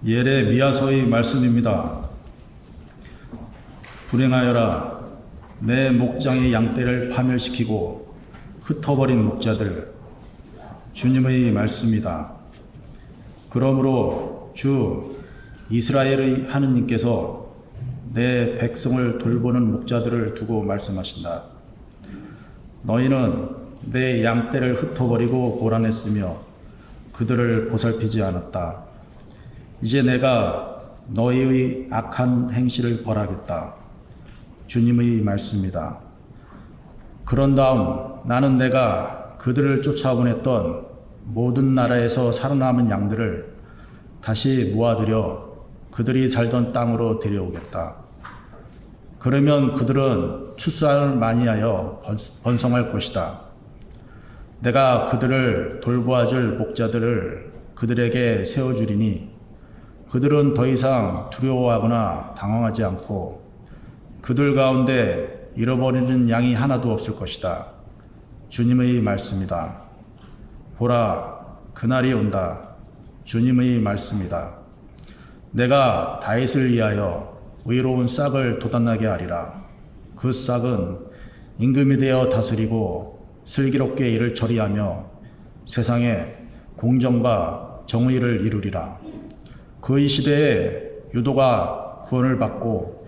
예레미야서의 말씀입니다. 불행하여라, 내 목장의 양떼를 파멸시키고 흩어버린 목자들. 주님의 말씀이다. 그러므로 주 이스라엘의 하느님께서 내 백성을 돌보는 목자들을 두고 말씀하신다. 너희는 내 양떼를 흩어버리고 고란했으며 그들을 보살피지 않았다. 이제 내가 너희의 악한 행실을 벌하겠다. 주님의 말씀이다. 그런 다음 나는 내가 그들을 쫓아보냈던 모든 나라에서 살아남은 양들을 다시 모아들여 그들이 살던 땅으로 데려오겠다. 그러면 그들은 출산을 많이 하여 번성할 것이다. 내가 그들을 돌보아줄 목자들을 그들에게 세워주리니 그들은 더 이상 두려워하거나 당황하지 않고 그들 가운데 잃어버리는 양이 하나도 없을 것이다. 주님의 말씀이다. 보라, 그날이 온다. 주님의 말씀이다. 내가 다윗을 위하여 의로운 싹을 돋아나게 하리라. 그 싹은 임금이 되어 다스리고 슬기롭게 일을 처리하며 세상에 공정과 정의를 이루리라. 그의 시대에 유도가 구원을 받고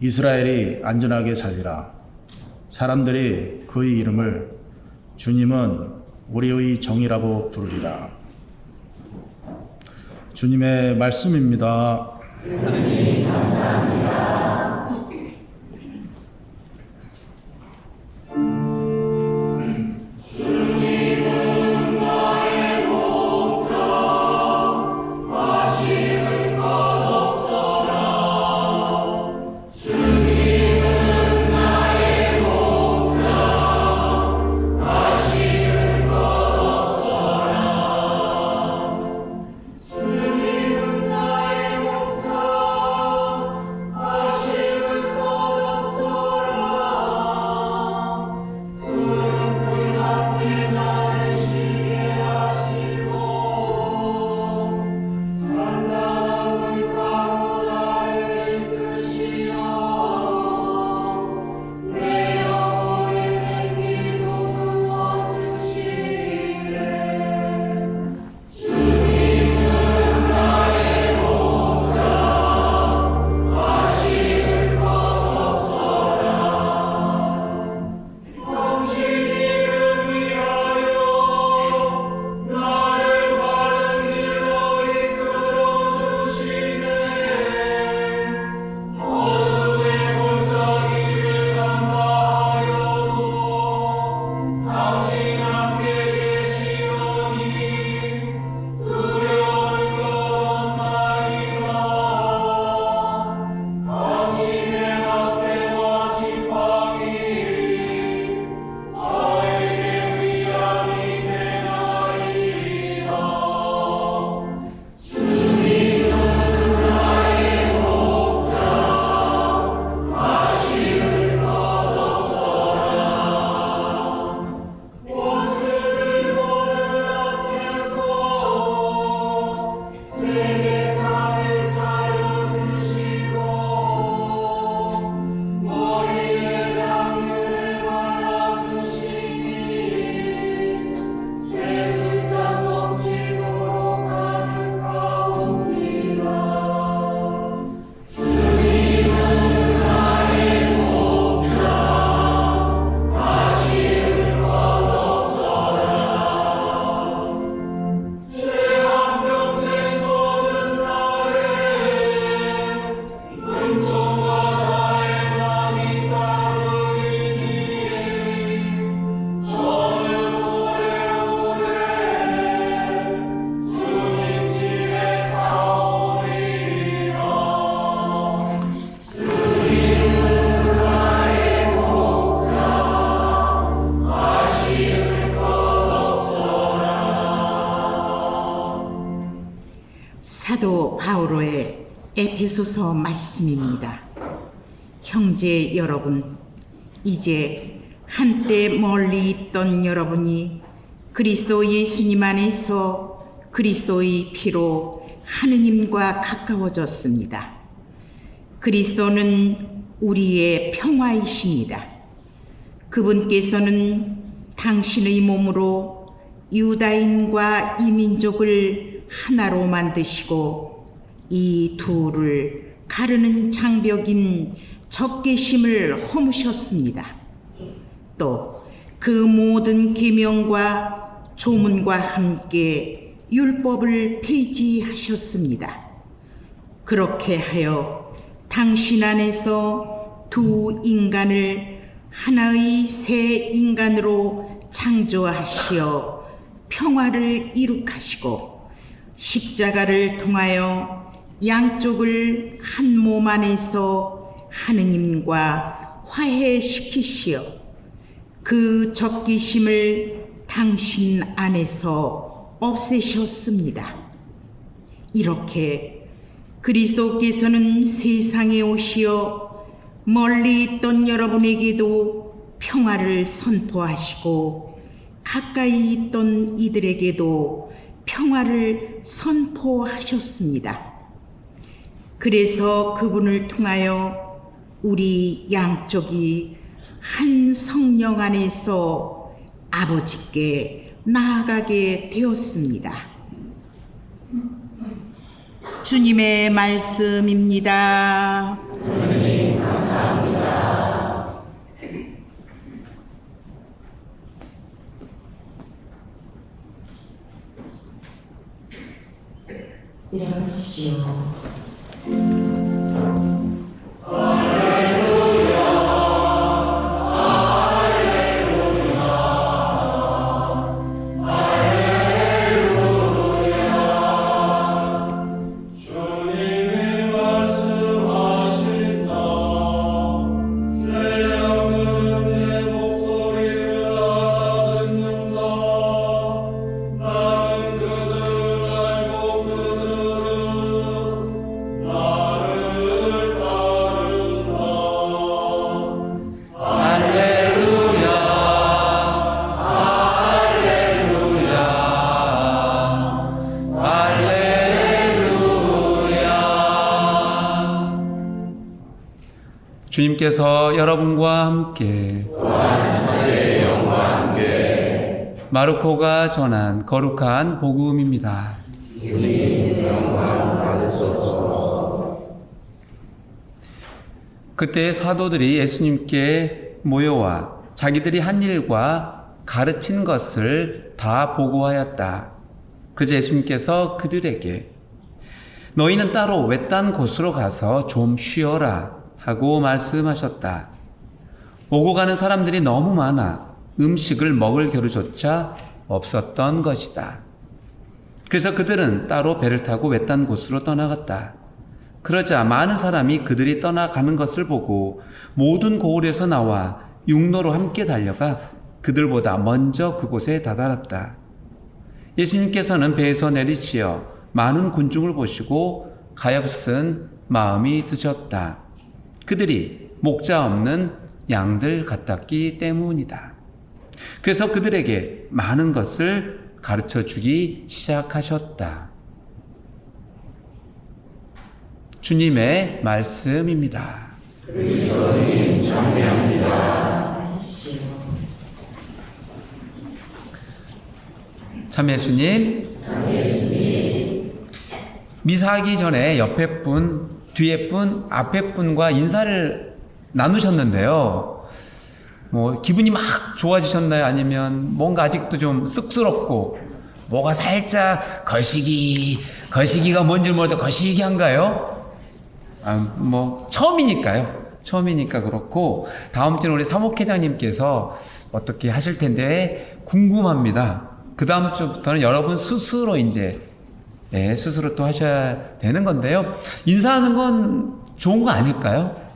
이스라엘이 안전하게 살리라. 사람들이 그의 이름을 주님은 우리의 정이라고 부르리라. 주님의 말씀입니다. 하나님 감사합니다. 사도 바오로의 에베소서 말씀입니다. 형제 여러분, 이제 한때 멀리 있던 여러분이 그리스도 예수님 안에서 그리스도의 피로 하느님과 가까워졌습니다. 그리스도는 우리의 평화이십니다. 그분께서는 당신의 몸으로 유다인과 이민족을 하나로 만드시고 이 둘을 가르는 장벽인 적개심을 허무셨습니다. 또 그 모든 계명과 조문과 함께 율법을 폐지하셨습니다. 그렇게 하여 당신 안에서 두 인간을 하나의 새 인간으로 창조하시어 평화를 이룩하시고 십자가를 통하여 양쪽을 한 몸 안에서 하느님과 화해시키시어 그 적개심을 당신 안에서 없애셨습니다. 이렇게 그리스도께서는 세상에 오시어 멀리 있던 여러분에게도 평화를 선포하시고 가까이 있던 이들에게도 평화를 선포하셨습니다. 그래서 그분을 통하여 우리 양쪽이 한 성령 안에서 아버지께 나아가게 되었습니다. 주님의 말씀입니다. 하나님 감사합니다. 일어나십시오. 주님께서 여러분과 함께 마르코가 전한 거룩한 복음입니다. 그때 사도들이 예수님께 모여와 자기들이 한 일과 가르친 것을 다 보고하였다. 그래서 예수님께서 그들에게 너희는 따로 외딴 곳으로 가서 좀 쉬어라 하고 말씀하셨다. 오고 가는 사람들이 너무 많아 음식을 먹을 겨루조차 없었던 것이다. 그래서 그들은 따로 배를 타고 외딴 곳으로 떠나갔다. 그러자 많은 사람이 그들이 떠나가는 것을 보고 모든 고을에서 나와 육로로 함께 달려가 그들보다 먼저 그곳에 다다랐다. 예수님께서는 배에서 내리시어 많은 군중을 보시고 가엾은 마음이 드셨다. 그들이 목자 없는 양들 같았기 때문이다. 그래서 그들에게 많은 것을 가르쳐 주기 시작하셨다. 주님의 말씀입니다. 그리스도님 찬미합니다. 참 예수님, 미사하기 전에 옆에 분, 뒤에 분, 앞에 분과 인사를 나누셨는데요. 뭐 기분이 막 좋아지셨나요? 아니면 뭔가 아직도 좀 쑥스럽고 뭐가 살짝 거시기가 뭔지 모르겠다 거시기한가요? 뭐 처음이니까 그렇고 다음 주는 우리 사목회장님께서 어떻게 하실 텐데 궁금합니다. 그 다음 주부터는 여러분 스스로 이제 스스로 또 하셔야 되는 건데요. 인사하는 건 좋은 거 아닐까요?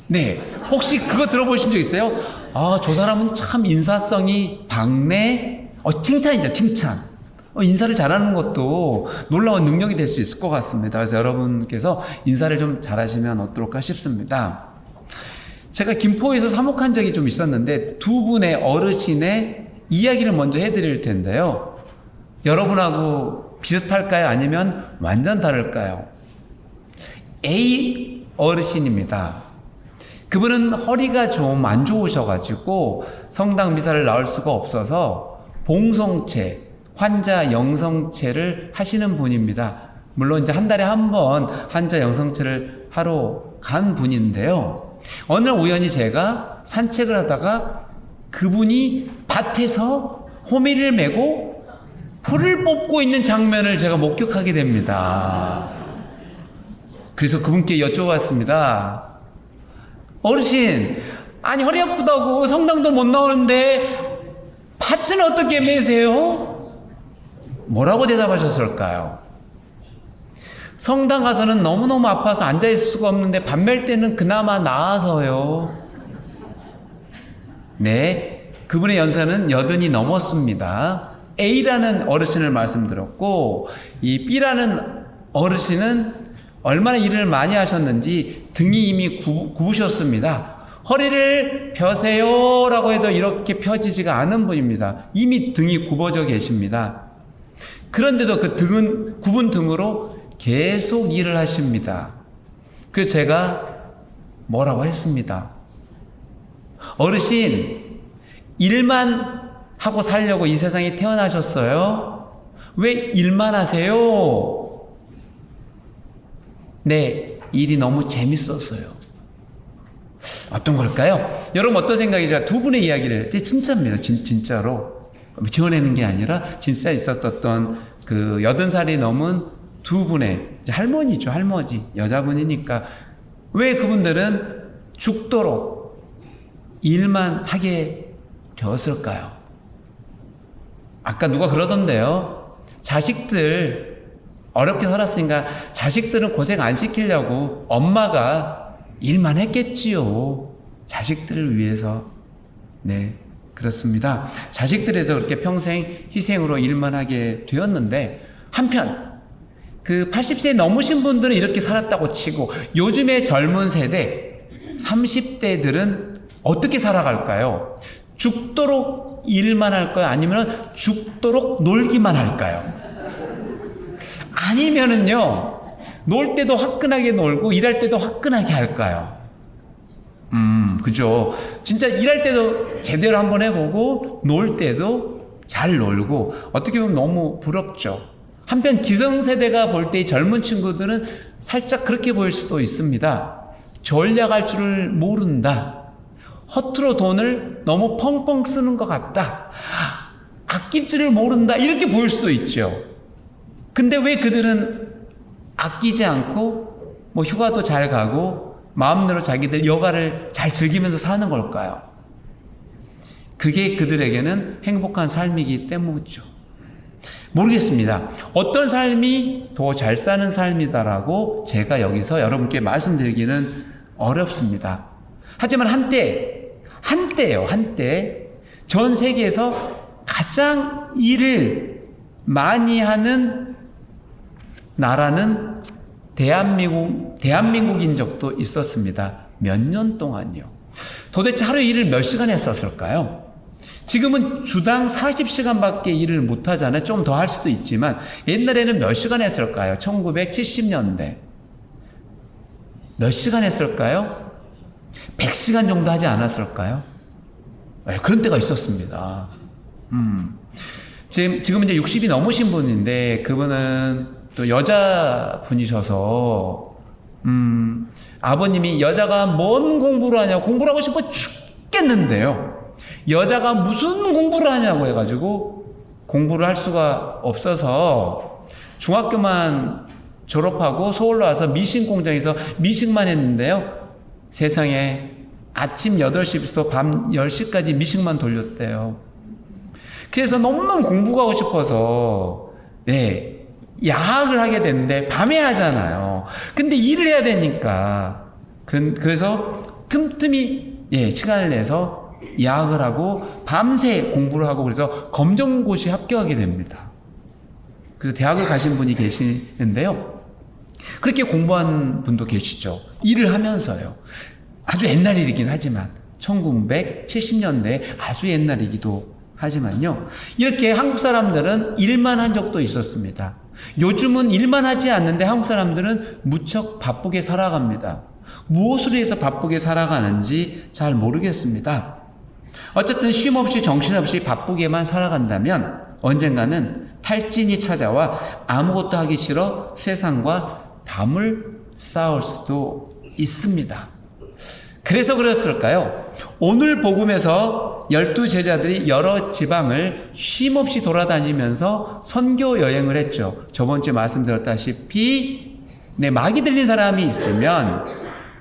네. 혹시 그거 들어보신 적 있어요? 아, 저 사람은 참 인사성이 박네. 칭찬이죠, 칭찬. 인사를 잘하는 것도 놀라운 능력이 될 수 있을 것 같습니다. 그래서 여러분께서 인사를 좀 잘하시면 어떨까 싶습니다. 제가 김포에서 사목한 적이 좀 있었는데 두 분의 어르신의 이야기를 먼저 해드릴 텐데요. 여러분하고 비슷할까요? 아니면 완전 다를까요? A 어르신입니다. 그분은 허리가 좀 안 좋으셔가지고 성당 미사를 나올 수가 없어서 봉송체, 환자 영성체를 하시는 분입니다. 물론 이제 한 달에 한 번 환자 영성체를 하러 간 분인데요. 어느 날 우연히 제가 산책을 하다가 그분이 밭에서 호미를 메고 풀을 뽑고 있는 장면을 제가 목격하게 됩니다. 그래서 그분께 여쭤봤습니다. 어르신, 아니 허리 아프다고 성당도 못 나오는데 밭은 어떻게 메세요? 뭐라고 대답하셨을까요? 성당 가서는 너무너무 아파서 앉아있을 수가 없는데 밥 멜 때는 그나마 나아서요. 네, 그분의 연세는 80이 넘었습니다. A라는 어르신을 말씀드렸고, 이 B라는 어르신은 얼마나 일을 많이 하셨는지 등이 이미 굽으셨습니다. 허리를 펴세요 라고 해도 이렇게 펴지지가 않은 분입니다. 이미 등이 굽어져 계십니다. 그런데도 그 등은 굽은 등으로 계속 일을 하십니다. 그래서 제가 뭐라고 했습니다. 어르신, 일만 하고 살려고 이 세상에 태어나셨어요? 왜 일만 하세요? 네, 일이 너무 재밌었어요. 어떤 걸까요? 여러분 어떤 생각이죠? 두 분의 이야기를, 진짜입니다. 진짜로. 지어내는 게 아니라 진짜 있었던 그 80살이 넘은 두 분의 할머니죠. 할머니. 여자분이니까. 왜 그분들은 죽도록 일만 하게 되었을까요? 아까 누가 그러던데요. 자식들 어렵게 살았으니까 자식들은 고생 안 시키려고 엄마가 일만 했겠지요. 자식들을 위해서. 네, 그렇습니다. 자식들에서 그렇게 평생 희생으로 일만 하게 되었는데, 한편 그 80세 넘으신 분들은 이렇게 살았다고 치고 요즘의 젊은 세대 30대들은 어떻게 살아갈까요? 죽도록 일만 할까요? 아니면 죽도록 놀기만 할까요? 아니면은요, 놀 때도 화끈하게 놀고 일할 때도 화끈하게 할까요? 그죠. 진짜 일할 때도 제대로 한번 해보고 놀 때도 잘 놀고, 어떻게 보면 너무 부럽죠. 한편 기성세대가 볼 때 이 젊은 친구들은 살짝 그렇게 보일 수도 있습니다. 전략할 줄을 모른다. 허투루 돈을 너무 펑펑 쓰는 것 같다. 아낄 줄을 모른다. 이렇게 보일 수도 있죠. 근데 왜 그들은 아끼지 않고 뭐 휴가도 잘 가고 마음대로 자기들 여가를 잘 즐기면서 사는 걸까요? 그게 그들에게는 행복한 삶이기 때문이죠. 모르겠습니다. 어떤 삶이 더 잘 사는 삶이다라고 제가 여기서 여러분께 말씀드리기는 어렵습니다. 하지만 한때요. 전 세계에서 가장 일을 많이 하는 나라는 대한민국인 적도 있었습니다. 몇 년 동안요. 도대체 하루에 일을 몇 시간 했었을까요? 지금은 주당 40시간밖에 일을 못 하잖아요. 좀 더 할 수도 있지만 옛날에는 몇 시간 했을까요? 1970년대. 몇 시간 했을까요? 100시간 정도 하지 않았을까요? 네, 그런 때가 있었습니다. 지금 이제 60이 넘으신 분인데, 그분은 또 여자분이셔서, 아버님이 여자가 뭔 공부를 하냐고, 공부를 하고 싶어 죽겠는데요. 여자가 무슨 공부를 하냐고 해가지고 공부를 할 수가 없어서 중학교만 졸업하고 서울로 와서 미싱 공장에서 미싱만 했는데요. 세상에 아침 8시부터 밤 10시까지 미싱만 돌렸대요. 그래서 너무너무 공부가 하고 싶어서, 네, 야학을 하게 됐는데 밤에 하잖아요. 근데 일을 해야 되니까, 그래서 틈틈이, 시간을 내서 야학을 하고 밤새 공부를 하고, 그래서 검정고시에 합격하게 됩니다. 그래서 대학을 가신 분이 계시는데요. 그렇게 공부한 분도 계시죠. 일을 하면서요. 아주 옛날 일이긴 하지만 1970년대 아주 옛날이기도 하지만요. 이렇게 한국 사람들은 일만 한 적도 있었습니다. 요즘은 일만 하지 않는데 한국 사람들은 무척 바쁘게 살아갑니다. 무엇으로 해서 바쁘게 살아가는지 잘 모르겠습니다. 어쨌든 쉼없이 정신없이 바쁘게만 살아간다면 언젠가는 탈진이 찾아와 아무것도 하기 싫어 세상과 담을 쌓을 수도 있습니다. 그래서 그랬을까요? 오늘 복음에서 12제자들이 여러 지방을 쉼없이 돌아다니면서 선교 여행을 했죠. 저번 주에 말씀드렸다시피 마귀 들린 사람이 있으면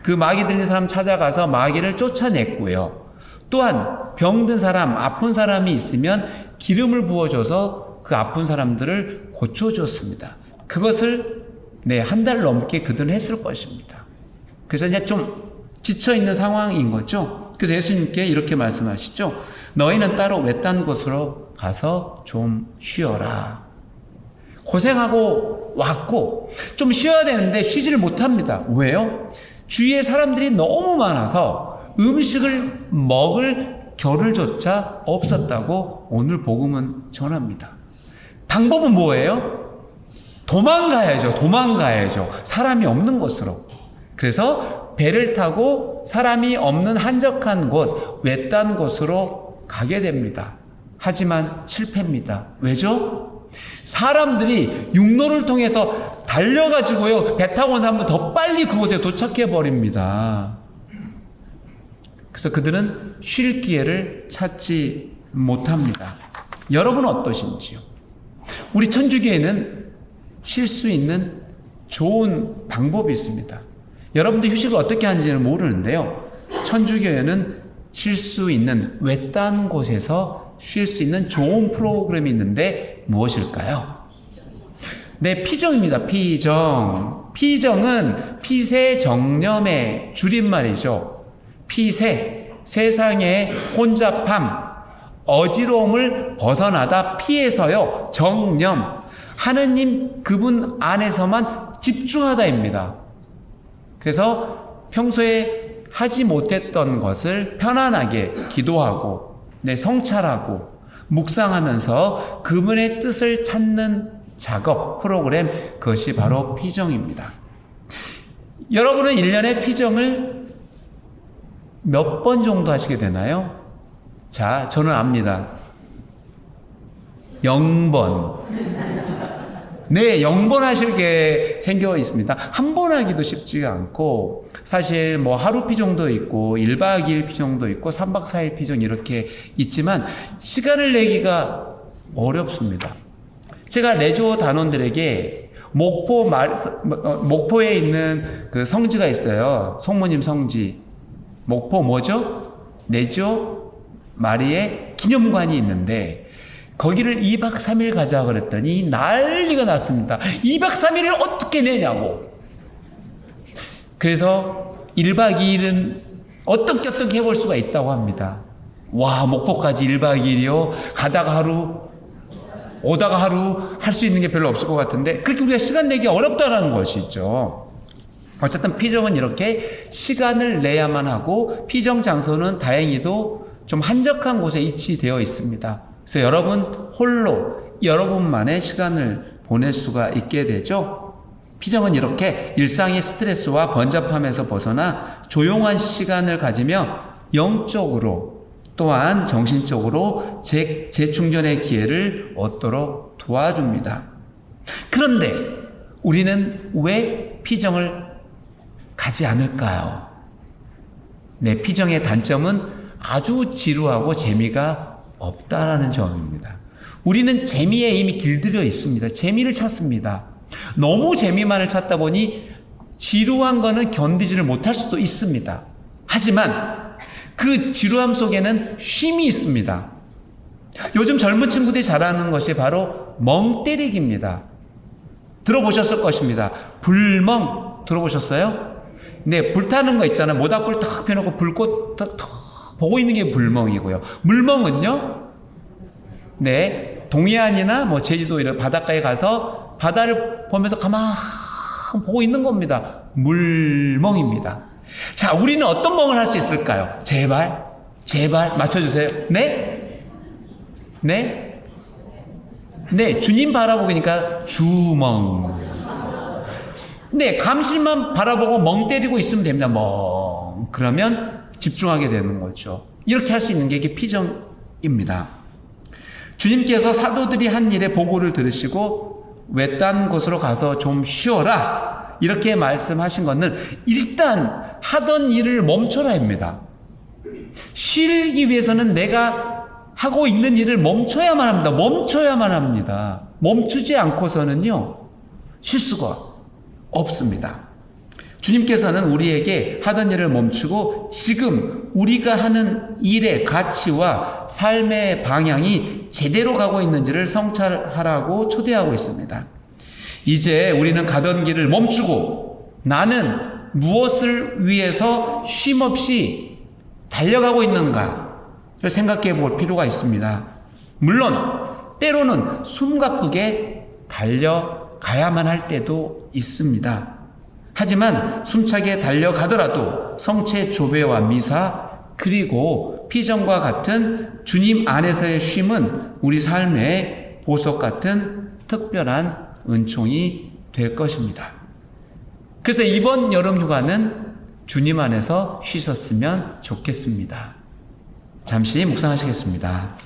그 마귀 들린 사람 찾아가서 마귀를 쫓아냈고요. 또한 병든 사람, 아픈 사람이 있으면 기름을 부어줘서 그 아픈 사람들을 고쳐줬습니다. 그것을 한 달 넘게 그들은 했을 것입니다. 그래서 이제 좀 지쳐있는 상황인 거죠. 그래서 예수님께 이렇게 말씀하시죠. 너희는 따로 외딴 곳으로 가서 좀 쉬어라. 고생하고 왔고 좀 쉬어야 되는데 쉬지를 못합니다. 왜요? 주위에 사람들이 너무 많아서 음식을 먹을 겨를조차 없었다고 오늘 복음은 전합니다. 방법은 뭐예요? 도망가야죠. 사람이 없는 곳으로. 그래서 배를 타고 사람이 없는 한적한 곳, 외딴 곳으로 가게 됩니다. 하지만 실패입니다. 왜죠? 사람들이 육로를 통해서 달려가지고요, 배 타고 온 사람도 더 빨리 그곳에 도착해 버립니다. 그래서 그들은 쉴 기회를 찾지 못합니다. 여러분은 어떠신지요? 우리 천주교에는 쉴 수 있는 좋은 방법이 있습니다. 여러분들 휴식을 어떻게 하는지는 모르는데요. 천주교에는 쉴 수 있는 외딴 곳에서 쉴 수 있는 좋은 프로그램이 있는데 무엇일까요? 피정입니다. 피정은 피세정념의 줄임말이죠. 피세, 세상의 혼잡함, 어지러움을 벗어나다 피해서요. 정념, 하느님 그분 안에서만 집중하다입니다. 그래서 평소에 하지 못했던 것을 편안하게 기도하고 성찰하고 묵상하면서 그분의 뜻을 찾는 작업 프로그램, 그것이 바로 피정입니다. 여러분은 1년에 피정을 몇 번 정도 하시게 되나요? 자, 저는 압니다. 0번. 0번 하실 게 생겨 있습니다. 한 번 하기도 쉽지가 않고, 사실 하루 피정도 있고, 1박 2일 피정도 있고, 3박 4일 피정 이렇게 있지만, 시간을 내기가 어렵습니다. 제가 레조 단원들에게 목포에 있는 그 성지가 있어요. 성모님 성지. 목포 뭐죠? 레조 마리의 기념관이 있는데, 거기를 2박 3일 가자 그랬더니 난리가 났습니다. 2박 3일을 어떻게 내냐고. 그래서 1박 2일은 어떻게 해볼 수가 있다고 합니다. 와, 목포까지 1박 2일이요? 가다가 하루, 오다가 하루 할 수 있는 게 별로 없을 것 같은데, 그렇게 우리가 시간 내기 어렵다라는 것이죠. 어쨌든 피정은 이렇게 시간을 내야만 하고, 피정 장소는 다행히도 좀 한적한 곳에 위치되어 있습니다. 그래서 여러분 홀로 여러분만의 시간을 보낼 수가 있게 되죠. 피정은 이렇게 일상의 스트레스와 번잡함에서 벗어나 조용한 시간을 가지며 영적으로 또한 정신적으로 재충전의 기회를 얻도록 도와줍니다. 그런데 우리는 왜 피정을 가지 않을까요? 피정의 단점은 아주 지루하고 재미가 없다라는 점입니다. 우리는 재미에 이미 길들여 있습니다. 재미를 찾습니다. 너무 재미만을 찾다 보니 지루한 거는 견디지를 못할 수도 있습니다. 하지만 그 지루함 속에는 쉼이 있습니다. 요즘 젊은 친구들이 잘하는 것이 바로 멍 때리기입니다. 들어보셨을 것입니다. 불멍 들어보셨어요? 불타는 거 있잖아요. 모닥불 탁 펴놓고 불꽃 탁 보고 있는 게 불멍이고요. 물멍은요? 동해안이나 제주도 이런 바닷가에 가서 바다를 보면서 가만 보고 있는 겁니다. 물멍입니다. 자, 우리는 어떤 멍을 할 수 있을까요? 제발 맞춰주세요. 네? 네? 네, 주님 바라보니까 주멍. 네, 감실만 바라보고 멍 때리고 있으면 됩니다. 멍. 그러면 집중하게 되는 거죠. 이렇게 할 수 있는 게 이게 피정입니다. 주님께서 사도들이 한 일의 보고를 들으시고 외딴 곳으로 가서 좀 쉬어라 이렇게 말씀하신 것은 일단 하던 일을 멈춰라 합니다. 쉬기 위해서는 내가 하고 있는 일을 멈춰야만 합니다. 멈춰야만 합니다. 멈추지 않고서는요 쉴 수가 없습니다. 주님께서는 우리에게 하던 일을 멈추고 지금 우리가 하는 일의 가치와 삶의 방향이 제대로 가고 있는지를 성찰하라고 초대하고 있습니다. 이제 우리는 가던 길을 멈추고 나는 무엇을 위해서 쉼없이 달려가고 있는가를 생각해 볼 필요가 있습니다. 물론 때로는 숨가쁘게 달려가야만 할 때도 있습니다. 하지만 숨차게 달려가더라도 성체 조배와 미사 그리고 피정과 같은 주님 안에서의 쉼은 우리 삶의 보석 같은 특별한 은총이 될 것입니다. 그래서 이번 여름 휴가는 주님 안에서 쉬셨으면 좋겠습니다. 잠시 묵상하시겠습니다.